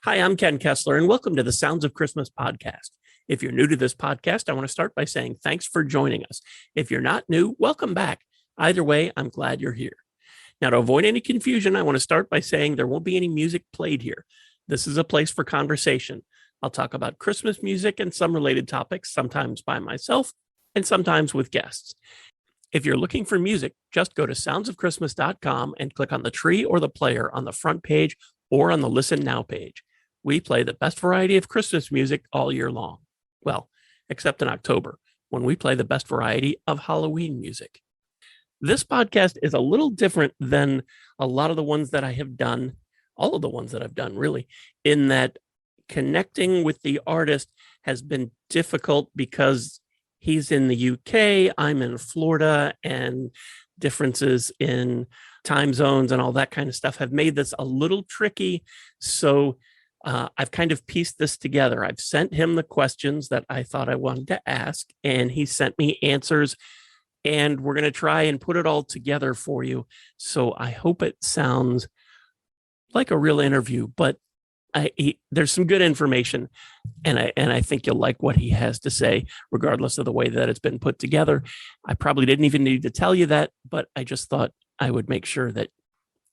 Hi, I'm Ken Kessler, and welcome to the Sounds of Christmas podcast. If you're new to this podcast, I want to start by saying thanks for joining us. If you're not new, welcome back. Either way, I'm glad you're here. Now, to avoid any confusion, I want to start by saying there won't be any music played here. This is a place for conversation. I'll talk about Christmas music and some related topics, sometimes by myself and sometimes with guests. If you're looking for music, just go to soundsofchristmas.com and click on the tree or the player on the front page or on the Listen Now page. We play the best variety of Christmas music all year long. Well, except in October, when we play the best variety of Halloween music. This podcast is a little different than a lot of the ones that I have done, all of the ones that I've done, really, in that connecting with the artist has been difficult because he's in the UK, I'm in Florida, and differences in time zones and all that kind of stuff have made this a little tricky. So I've kind of pieced this together. I've sent him the questions that I thought I wanted to ask, and he sent me answers, and we're going to try and put it all together for you. So I hope it sounds like a real interview, but there's some good information, and I think you'll like what he has to say, regardless of the way that it's been put together. I probably didn't even need to tell you that, but I just thought I would make sure that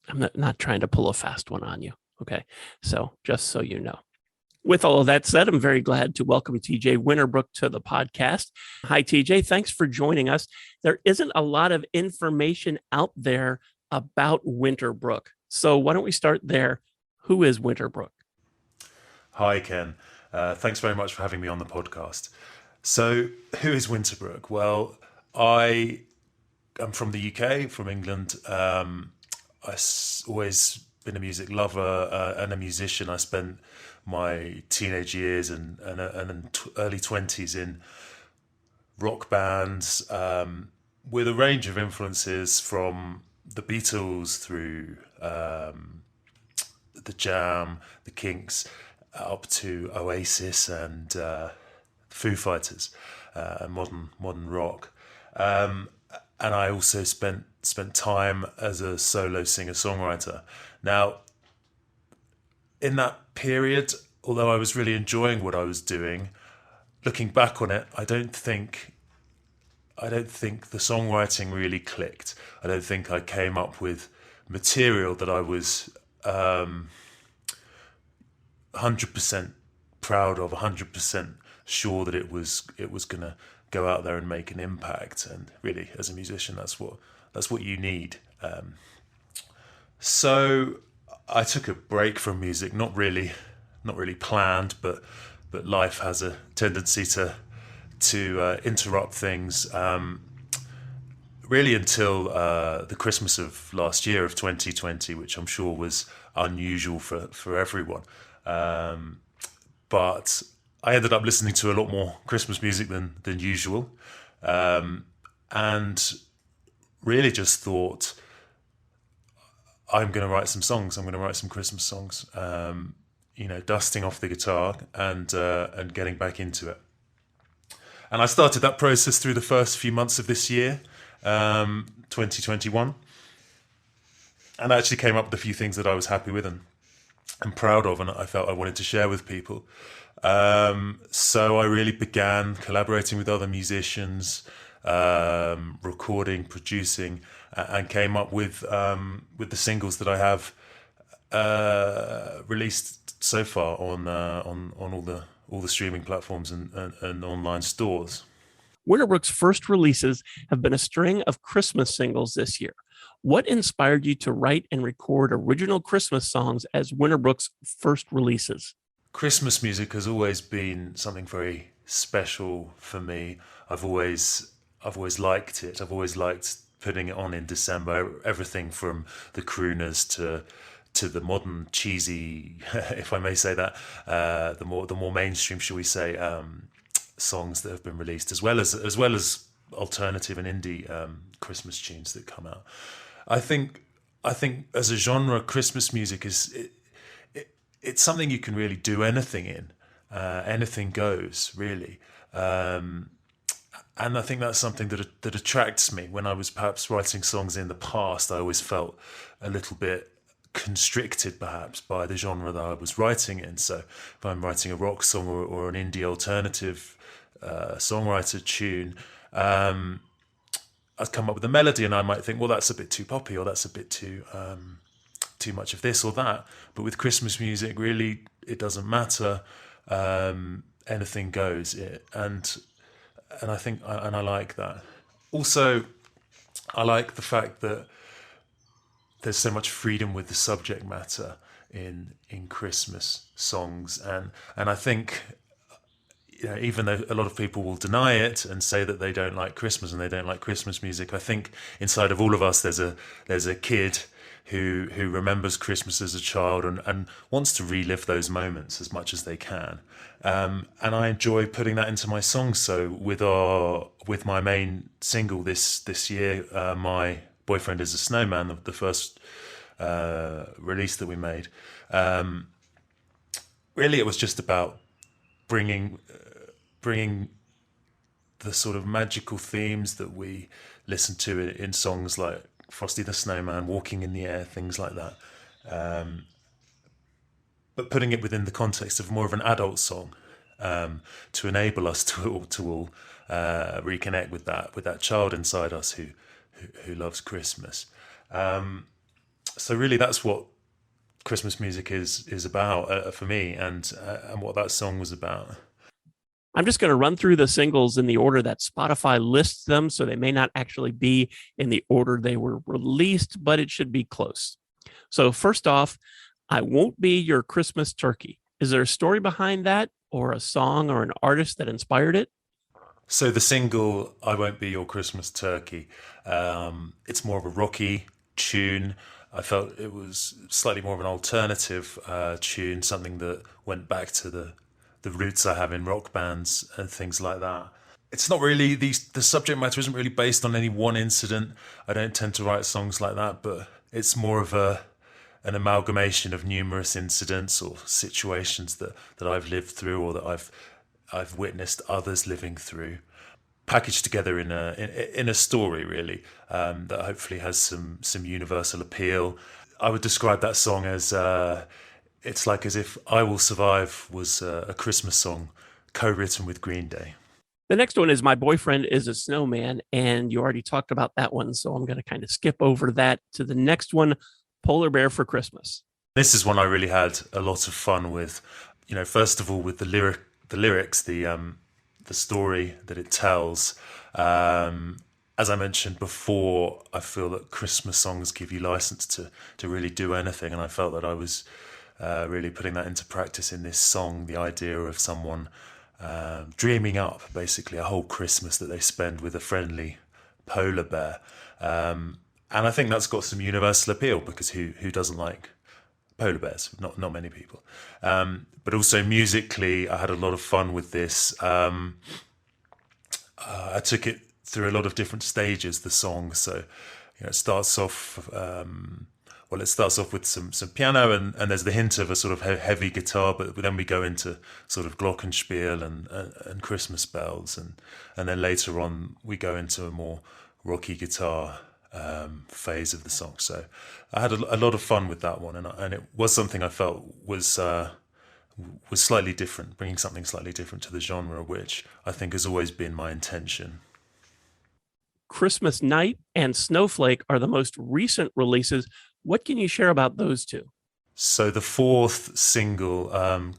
I'm not trying to pull a fast one on you. Okay, so just so you know. With all of that said, I'm very glad to welcome TJ Winterbrook to the podcast. Hi, TJ. Thanks for joining us. There isn't a lot of information out there about Winterbrook, so why don't we start there? Who is Winterbrook? Hi, Ken. Thanks very much for having me on the podcast. So, who is Winterbrook? Well, I am from the UK, from England. Always been a music lover and a musician. I spent my teenage years and early 20s in rock bands with a range of influences from the Beatles through the Jam, the Kinks, up to Oasis and Foo Fighters, modern rock. And I also spent time as a solo singer-songwriter. Now, in that period, although I was really enjoying what I was doing, looking back on it, I don't think the songwriting really clicked. I don't think I came up with material that I was 100% proud of, 100% sure that it was going to go out there and make an impact. And really, as a musician, that's what you need. So I took a break from music, not really planned, but life has a tendency to interrupt things. Really until the Christmas of last year, of 2020, which I'm sure was unusual for everyone. But I ended up listening to a lot more Christmas music than usual, and really just thought, I'm going to write some songs. I'm going to write some Christmas songs. Dusting off the guitar and getting back into it. And I started that process through the first few months of this year, 2021, and I actually came up with a few things that I was happy with and proud of, and I felt I wanted to share with people. So I really began collaborating with other musicians, recording, producing, and came up with the singles that I have released so far on all the streaming platforms and online stores. Winterbrook's first releases have been a string of Christmas singles this year. What inspired you to write and record original Christmas songs as Winterbrook's first releases? Christmas music has always been something very special for me. I've always liked it. I've always liked putting it on in December. Everything from the crooners to the modern cheesy, if I may say that, the more mainstream, shall we say, songs that have been released, as well as alternative and indie Christmas tunes that come out. I think as a genre, Christmas music it's something you can really do anything in. Anything goes, really. And I think that's something that attracts me. When I was perhaps writing songs in the past, I always felt a little bit constricted perhaps by the genre that I was writing in. So if I'm writing a rock song or an indie alternative songwriter tune, I'd come up with a melody and I might think, well, that's a bit too poppy, or that's a bit too much of this or that. But with Christmas music, really, it doesn't matter. Anything goes. And I think, and I like that. Also, I like the fact that there's so much freedom with the subject matter in Christmas songs, and I think, you know, even though a lot of people will deny it and say that they don't like Christmas and they don't like Christmas music, I think inside of all of us there's a kid who remembers Christmas as a child and wants to relive those moments as much as they can. And I enjoy putting that into my songs. So with my main single this year, My Boyfriend is a Snowman, the first release that we made, really it was just about bringing the sort of magical themes that we listen to in songs like Frosty the Snowman, Walking in the Air, things like that. But putting it within the context of more of an adult song, to enable us to all reconnect with that child inside us who loves Christmas. So really, that's what Christmas music is about for me, and what that song was about. I'm just going to run through the singles in the order that Spotify lists them, so they may not actually be in the order they were released, but it should be close. So first off, I Won't Be Your Christmas Turkey. Is there a story behind that, or a song or an artist that inspired it? So the single I Won't Be Your Christmas Turkey, it's more of a rocky tune. I felt it was slightly more of an alternative tune, something that went back to the roots I have in rock bands and things like that. It's not really, the subject matter isn't really based on any one incident. I don't tend to write songs like that, but it's more of an amalgamation of numerous incidents or situations that I've lived through, or that I've witnessed others living through, packaged together in a story, really, that hopefully has some universal appeal. I would describe that song as it's like as if I Will Survive was a Christmas song co-written with Green Day. The next one is My Boyfriend is a Snowman, and you already talked about that one, so I'm going to kind of skip over that to the next one, Polar Bear for Christmas. This is one I really had a lot of fun with. You know, first of all, with the lyrics, the story that it tells. As I mentioned before, I feel that Christmas songs give you license to really do anything, and I felt that I was really putting that into practice in this song. The idea of someone dreaming up basically a whole Christmas that they spend with a friendly polar bear. And I think that's got some universal appeal, because who doesn't like polar bears? Not many people. But also musically, I had a lot of fun with this. I took it through a lot of different stages, the song. So, you know, it starts off with some piano, and there's the hint of a sort of heavy guitar, but then we go into sort of glockenspiel and Christmas bells, and then later on we go into a more rocky guitar phase of the song. So I had a lot of fun with that one, and it was something I felt was slightly different, bringing something slightly different to the genre, which I think has always been my intention. Christmas Night and Snowflake are the most recent releases. What can you share about those two? So the fourth single,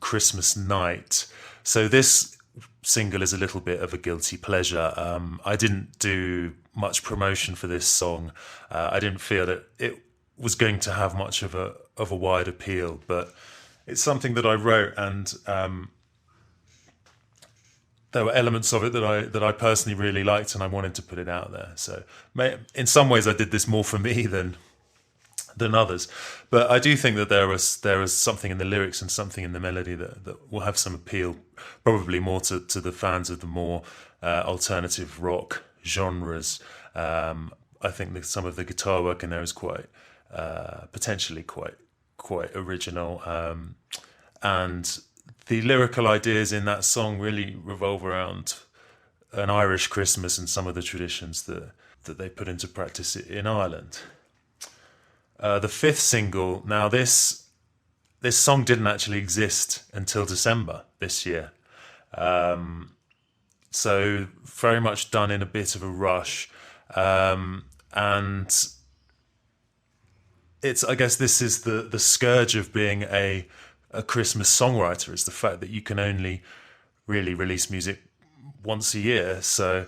Christmas Night. So this single is a little bit of a guilty pleasure. I didn't do much promotion for this song. I didn't feel that it was going to have much of a wide appeal, but it's something that I wrote, and there were elements of it that I personally really liked, and I wanted to put it out there. So in some ways I did this more for me than others, but I do think that there is something in the lyrics and something in the melody that will have some appeal, probably more to the fans of the more alternative rock genres. I think that some of the guitar work in there is quite potentially quite original, and the lyrical ideas in that song really revolve around an Irish Christmas and some of the traditions that they put into practice in Ireland. the fifth single. Now this song didn't actually exist until December this year, so very much done in a bit of a rush, and it's, I guess this is the scourge of being a Christmas songwriter, is the fact that you can only really release music once a year. So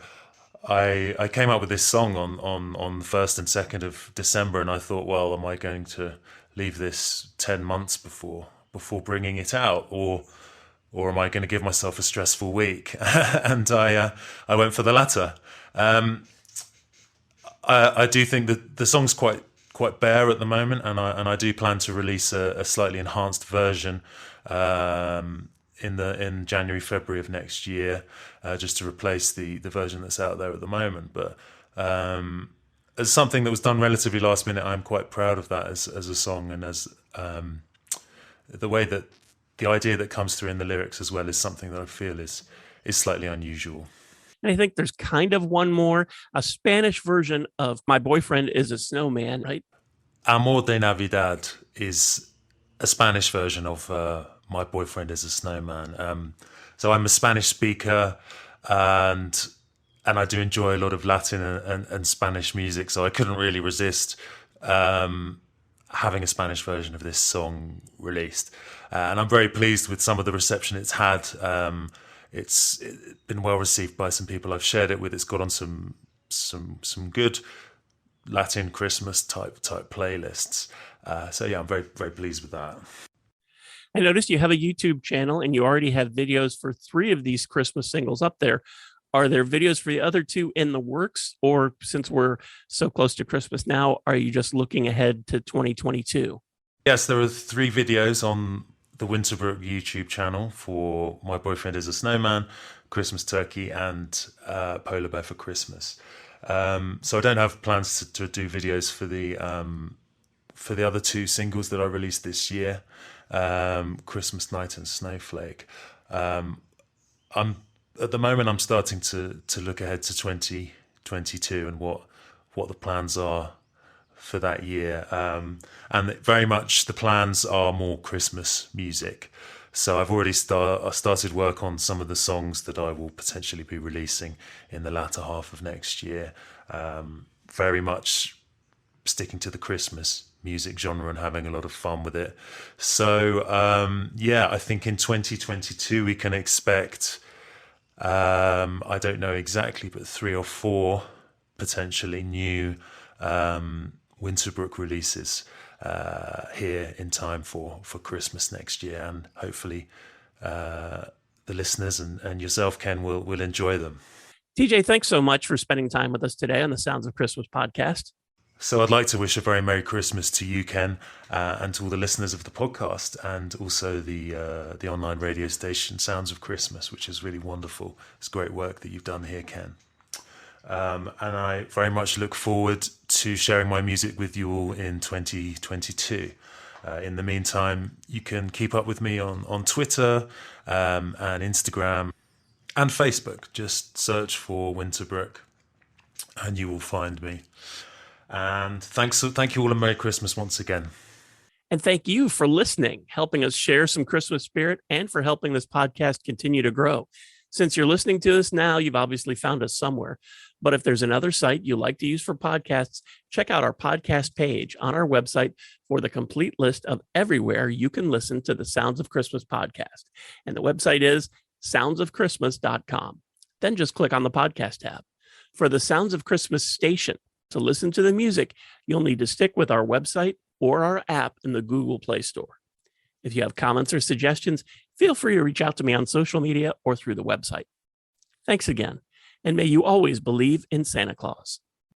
I came up with this song on the 1st and 2nd of December, and I thought, well, am I going to leave this 10 months before bringing it out, or am I going to give myself a stressful week? And I went for the latter. I do think that the song's quite bare at the moment, and I do plan to release a slightly enhanced version in January, February of next year, just to replace the version that's out there at the moment. But as something that was done relatively last minute, I'm quite proud of that as a song, and as the way that the idea that comes through in the lyrics as well is something that I feel is slightly unusual. And I think there's kind of one more, a Spanish version of My Boyfriend is a Snowman, right? Amor de Navidad is a Spanish version of My Boyfriend is a Snowman. So I'm a Spanish speaker, and I do enjoy a lot of Latin and Spanish music, so I couldn't really resist having a Spanish version of this song released. And I'm very pleased with some of the reception it's had. It's been well received by some people I've shared it with. It's got on some good Latin Christmas type playlists. So yeah, I'm very, very pleased with that. I noticed you have a YouTube channel and you already have videos for 3 of these Christmas singles up there. Are there videos for the other 2 in the works? Or since we're so close to Christmas now, are you just looking ahead to 2022? Yes, there are 3 videos on the Winterbrook YouTube channel for My Boyfriend is a Snowman, Christmas Turkey, and Polar Bear for Christmas. So I don't have plans to do videos for the other 2 singles that I released this year, Christmas Night and Snowflake. At the moment, I'm starting to look ahead to 2022 and what the plans are for that year. And very much the plans are more Christmas music. So I've already started work on some of the songs that I will potentially be releasing in the latter half of next year. Very much sticking to the Christmas music genre and having a lot of fun with it. So yeah, I think in 2022 we can expect, I don't know exactly, but 3 or 4 potentially new Winterbrook releases here in time for Christmas next year, and hopefully the listeners and yourself, Ken, will enjoy them. TJ, thanks so much for spending time with us today on the Sounds of Christmas podcast. So I'd like to wish a very Merry Christmas to you, Ken, and to all the listeners of the podcast, and also the online radio station Sounds of Christmas, which is really wonderful. It's great work that you've done here, Ken. And I very much look forward to sharing my music with you all in 2022. In the meantime, you can keep up with me on Twitter and Instagram and Facebook. Just search for Winterbrook and you will find me. And thank you all, and Merry Christmas once again. And thank you for listening, helping us share some Christmas spirit, and for helping this podcast continue to grow. Since you're listening to us now, you've obviously found us somewhere. But if there's another site you like to use for podcasts, check out our podcast page on our website for the complete list of everywhere you can listen to the Sounds of Christmas podcast. And the website is soundsofchristmas.com. Then just click on the podcast tab. For the Sounds of Christmas station, to listen to the music, you'll need to stick with our website or our app in the Google Play Store. If you have comments or suggestions, feel free to reach out to me on social media or through the website. Thanks again, and may you always believe in Santa Claus.